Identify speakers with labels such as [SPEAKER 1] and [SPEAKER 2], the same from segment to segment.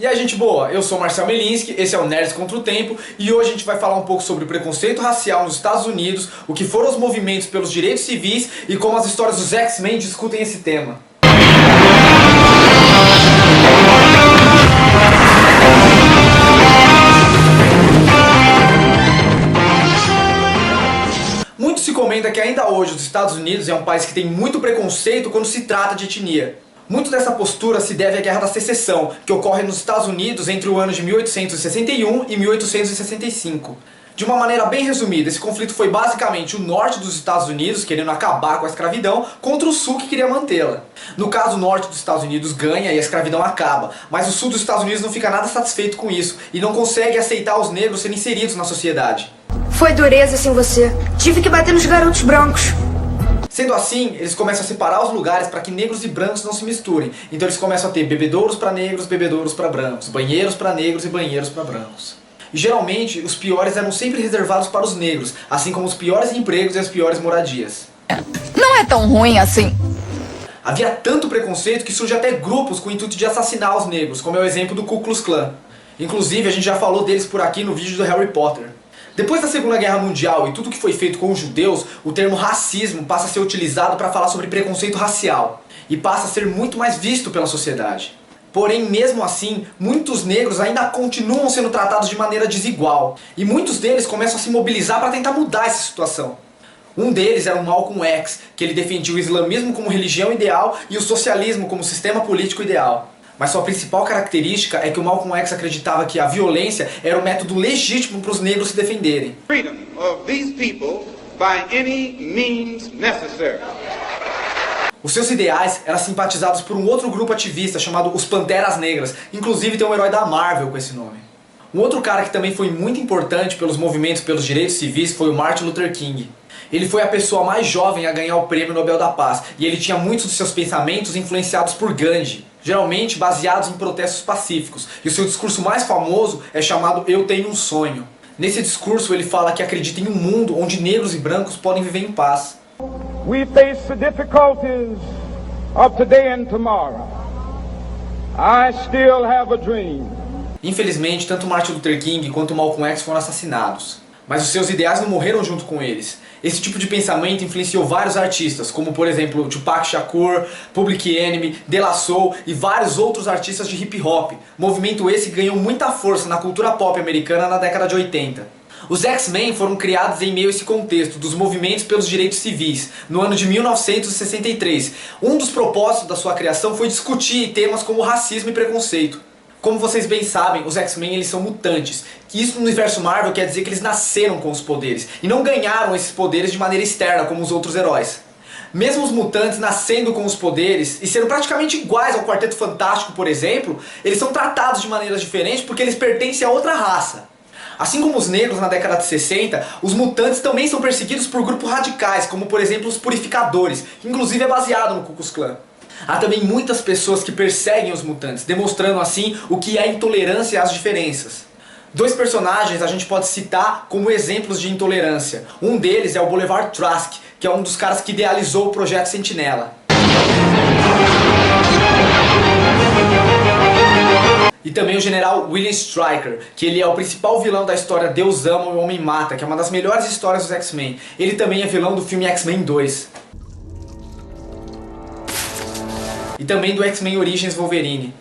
[SPEAKER 1] E aí, gente boa, eu sou Marcel Melinski, esse é o Nerds contra o Tempo e hoje a gente vai falar um pouco sobre o preconceito racial nos Estados Unidos, o que foram os movimentos pelos direitos civis e como as histórias dos X-Men discutem esse tema. Muito se comenta que ainda hoje os Estados Unidos é um país que tem muito preconceito quando se trata de etnia. Muito dessa postura se deve à Guerra da Secessão, que ocorre nos Estados Unidos entre o ano de 1861 e 1865. De uma maneira bem resumida, esse conflito foi basicamente o norte dos Estados Unidos querendo acabar com a escravidão contra o sul que queria mantê-la. No caso, o norte dos Estados Unidos ganha e a escravidão acaba, mas o sul dos Estados Unidos não fica nada satisfeito com isso e não consegue aceitar os negros serem inseridos na sociedade.
[SPEAKER 2] Foi dureza sem você. Tive que bater nos garotos brancos.
[SPEAKER 1] Sendo assim, eles começam a separar os lugares para que negros e brancos não se misturem. Então eles começam a ter bebedouros para negros, bebedouros para brancos, banheiros para negros e banheiros para brancos. E geralmente, os piores eram sempre reservados para os negros, assim como os piores empregos e as piores moradias.
[SPEAKER 3] Não é tão ruim assim.
[SPEAKER 1] Havia tanto preconceito que surge até grupos com o intuito de assassinar os negros, como é o exemplo do Ku Klux Klan. Inclusive, a gente já falou deles por aqui no vídeo do Harry Potter. Depois da Segunda Guerra Mundial e tudo que foi feito com os judeus, o termo racismo passa a ser utilizado para falar sobre preconceito racial e passa a ser muito mais visto pela sociedade. Porém, mesmo assim, muitos negros ainda continuam sendo tratados de maneira desigual e muitos deles começam a se mobilizar para tentar mudar essa situação. Um deles era o Malcolm X, que ele defendia o islamismo como religião ideal e o socialismo como sistema político ideal. Mas sua principal característica é que o Malcolm X acreditava que a violência era o método legítimo para os negros se defenderem.
[SPEAKER 4] Freedom of these people by any means necessary.
[SPEAKER 1] Os seus ideais eram simpatizados por um outro grupo ativista chamado os Panteras Negras, inclusive tem um herói da Marvel com esse nome. Um outro cara que também foi muito importante pelos movimentos pelos direitos civis foi o Martin Luther King. Ele foi a pessoa mais jovem a ganhar o Prêmio Nobel da Paz e ele tinha muitos dos seus pensamentos influenciados por Gandhi, geralmente baseados em protestos pacíficos, e o seu discurso mais famoso é chamado Eu Tenho um Sonho. Nesse discurso ele fala que acredita em um mundo onde negros e brancos podem viver em paz.
[SPEAKER 5] We face the difficulties of today and tomorrow. I still have a dream.
[SPEAKER 1] Infelizmente, tanto Martin Luther King quanto Malcolm X foram assassinados. Mas os seus ideais não morreram junto com eles. Esse tipo de pensamento influenciou vários artistas, como por exemplo Tupac Shakur, Public Enemy, De La Soul e vários outros artistas de hip hop. Movimento esse que ganhou muita força na cultura pop americana na década de 80. Os X-Men foram criados em meio a esse contexto dos movimentos pelos direitos civis, no ano de 1963. Um dos propósitos da sua criação foi discutir temas como racismo e preconceito. Como vocês bem sabem, os X-Men eles são mutantes. Isso no universo Marvel quer dizer que eles nasceram com os poderes e não ganharam esses poderes de maneira externa como os outros heróis. Mesmo os mutantes nascendo com os poderes e sendo praticamente iguais ao Quarteto Fantástico, por exemplo, eles são tratados de maneiras diferentes porque eles pertencem a outra raça. Assim como os negros na década de 60, os mutantes também são perseguidos por grupos radicais, como por exemplo os Purificadores, que inclusive é baseado no Ku Klux Klan. Há também muitas pessoas que perseguem os mutantes, demonstrando assim o que é intolerância às diferenças. Dois personagens a gente pode citar como exemplos de intolerância. Um deles é o Bolivar Trask, que é um dos caras que idealizou o Projeto Sentinela. E também o general William Stryker, que ele é o principal vilão da história Deus Ama e o Homem Mata, que é uma das melhores histórias dos X-Men. Ele também é vilão do filme X-Men 2. E também do X-Men Origins Wolverine.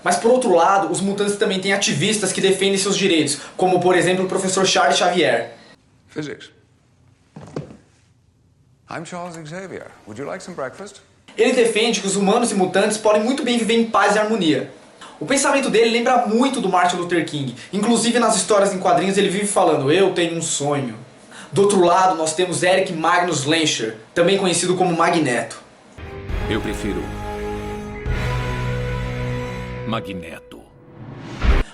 [SPEAKER 1] Mas por outro lado, os mutantes também têm ativistas que defendem seus direitos, como por exemplo o professor Charles Xavier.
[SPEAKER 6] Physics. I'm Charles Xavier. Would you like some breakfast?
[SPEAKER 1] Ele defende que os humanos e mutantes podem muito bem viver em paz e harmonia. O pensamento dele lembra muito do Martin Luther King. Inclusive nas histórias em quadrinhos ele vive falando, eu tenho um sonho. Do outro lado nós temos Eric Magnus Lencher, também conhecido como Magneto.
[SPEAKER 7] Eu prefiro Magneto.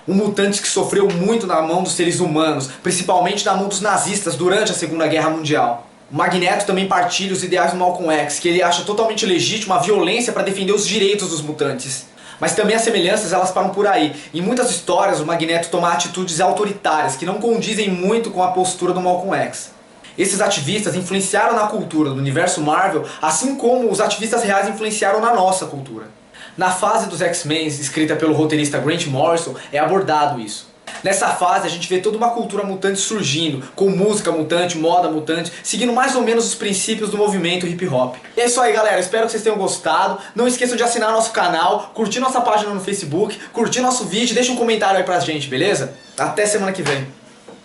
[SPEAKER 1] Um mutante que sofreu muito na mão dos seres humanos, principalmente na mão dos nazistas durante a Segunda Guerra Mundial. O Magneto também partilha os ideais do Malcolm X, que ele acha totalmente legítima a violência para defender os direitos dos mutantes. Mas também as semelhanças elas param por aí. Em muitas histórias o Magneto toma atitudes autoritárias que não condizem muito com a postura do Malcolm X. Esses ativistas influenciaram na cultura do universo Marvel, assim como os ativistas reais influenciaram na nossa cultura. Na fase dos X-Men, escrita pelo roteirista Grant Morrison, é abordado isso. Nessa fase a gente vê toda uma cultura mutante surgindo, com música mutante, moda mutante, seguindo mais ou menos os princípios do movimento hip hop. E é isso aí, galera, espero que vocês tenham gostado. Não esqueçam de assinar nosso canal, curtir nossa página no Facebook, curtir nosso vídeo, deixa um comentário aí pra gente, beleza? Até semana que vem.